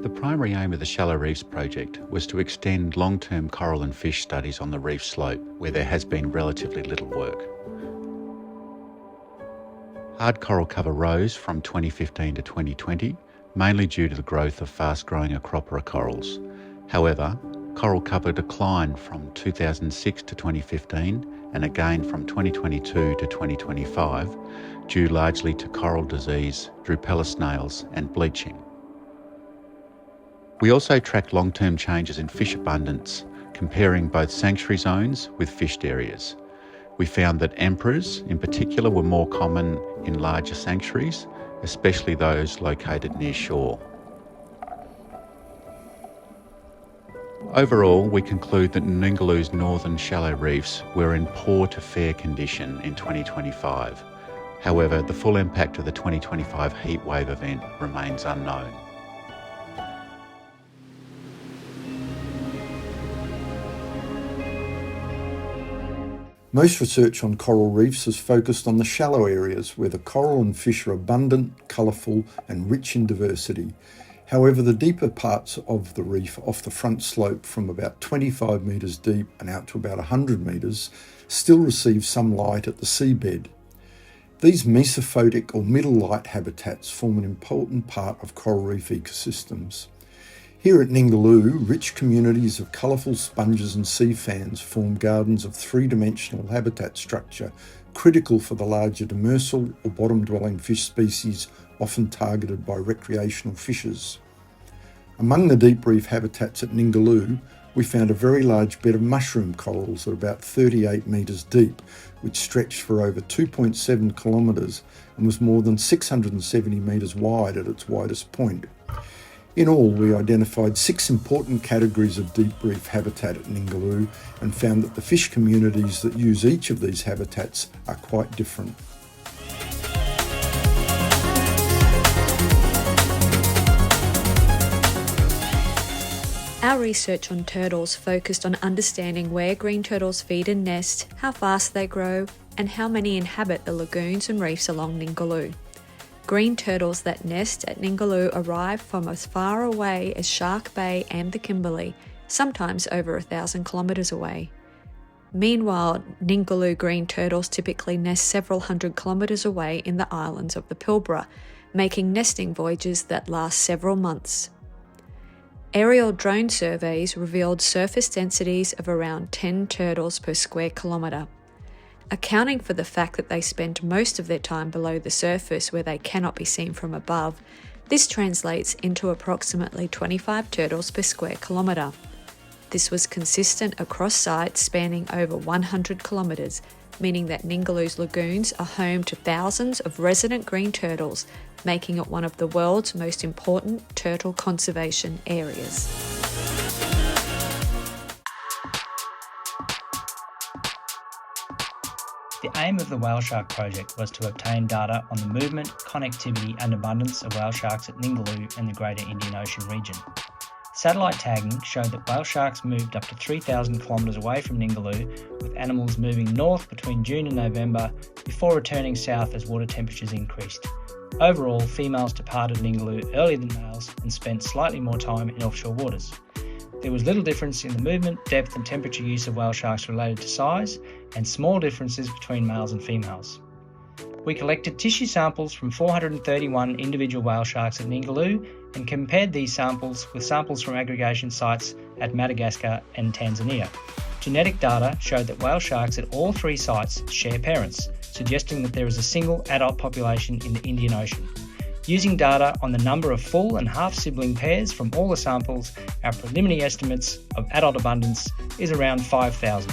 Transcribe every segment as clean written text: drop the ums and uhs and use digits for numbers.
The primary aim of the Shallow Reefs project was to extend long-term coral and fish studies on the reef slope, where there has been relatively little work. Hard coral cover rose from 2015 to 2020, mainly due to the growth of fast-growing acropora corals. However, coral cover declined from 2006 to 2015 and again from 2022 to 2025, due largely to coral disease, drupella snails and bleaching. We also tracked long-term changes in fish abundance, comparing both sanctuary zones with fished areas. We found that emperors, in particular, were more common in larger sanctuaries, especially those located near shore. Overall, we conclude that Ningaloo's northern shallow reefs were in poor to fair condition in 2025. However, the full impact of the 2025 heatwave event remains unknown. Most research on coral reefs has focused on the shallow areas where the coral and fish are abundant, colourful and rich in diversity. However, the deeper parts of the reef off the front slope from about 25 metres deep and out to about 100 metres still receive some light at the seabed. These mesophotic or middle light habitats form an important part of coral reef ecosystems. Here at Ningaloo, rich communities of colourful sponges and sea fans form gardens of three-dimensional habitat structure, critical for the larger demersal or bottom-dwelling fish species often targeted by recreational fishers. Among the deep reef habitats at Ningaloo, we found a very large bed of mushroom corals at about 38 metres deep, which stretched for over 2.7 kilometres and was more than 670 metres wide at its widest point. In all, we identified 6 important categories of deep reef habitat at Ningaloo and found that the fish communities that use each of these habitats are quite different. Our research on turtles focused on understanding where green turtles feed and nest, how fast they grow, and how many inhabit the lagoons and reefs along Ningaloo. Green turtles that nest at Ningaloo arrive from as far away as Shark Bay and the Kimberley, sometimes over 1,000 kilometres away. Meanwhile, Ningaloo green turtles typically nest several hundred kilometres away in the islands of the Pilbara, making nesting voyages that last several months. Aerial drone surveys revealed surface densities of around 10 turtles per square kilometre. Accounting for the fact that they spend most of their time below the surface where they cannot be seen from above, this translates into approximately 25 turtles per square kilometre. This was consistent across sites spanning over 100 kilometres, meaning that Ningaloo's lagoons are home to thousands of resident green turtles, making it one of the world's most important turtle conservation areas. The aim of the Whale Shark project was to obtain data on the movement, connectivity and abundance of whale sharks at Ningaloo and the greater Indian Ocean region. Satellite tagging showed that whale sharks moved up to 3,000 kilometres away from Ningaloo, with animals moving north between June and November before returning south as water temperatures increased. Overall, females departed Ningaloo earlier than males and spent slightly more time in offshore waters. There was little difference in the movement, depth and temperature use of whale sharks related to size, and small differences between males and females. We collected tissue samples from 431 individual whale sharks at Ningaloo and compared these samples with samples from aggregation sites at Madagascar and Tanzania. Genetic data showed that whale sharks at all 3 sites share parents, suggesting that there is a single adult population in the Indian Ocean. Using data on the number of full and half sibling pairs from all the samples, our preliminary estimates of adult abundance is around 5,000.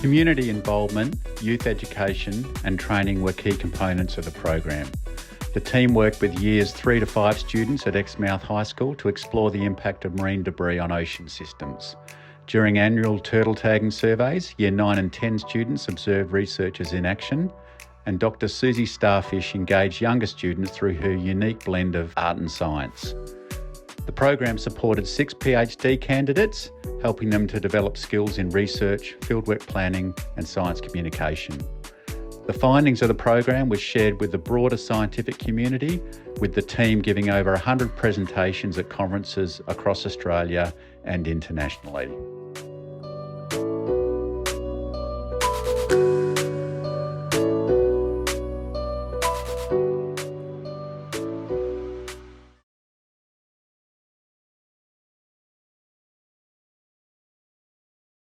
Community involvement, youth education and training were key components of the program. The team worked with years 3 to 5 students at Exmouth High School to explore the impact of marine debris on ocean systems. During annual turtle tagging surveys, Year 9 and 10 students observed researchers in action, and Dr. Susie Starfish engaged younger students through her unique blend of art and science. The program supported 6 PhD candidates, helping them to develop skills in research, fieldwork planning and science communication. The findings of the program was shared with the broader scientific community, with the team giving over 100 presentations at conferences across Australia and internationally.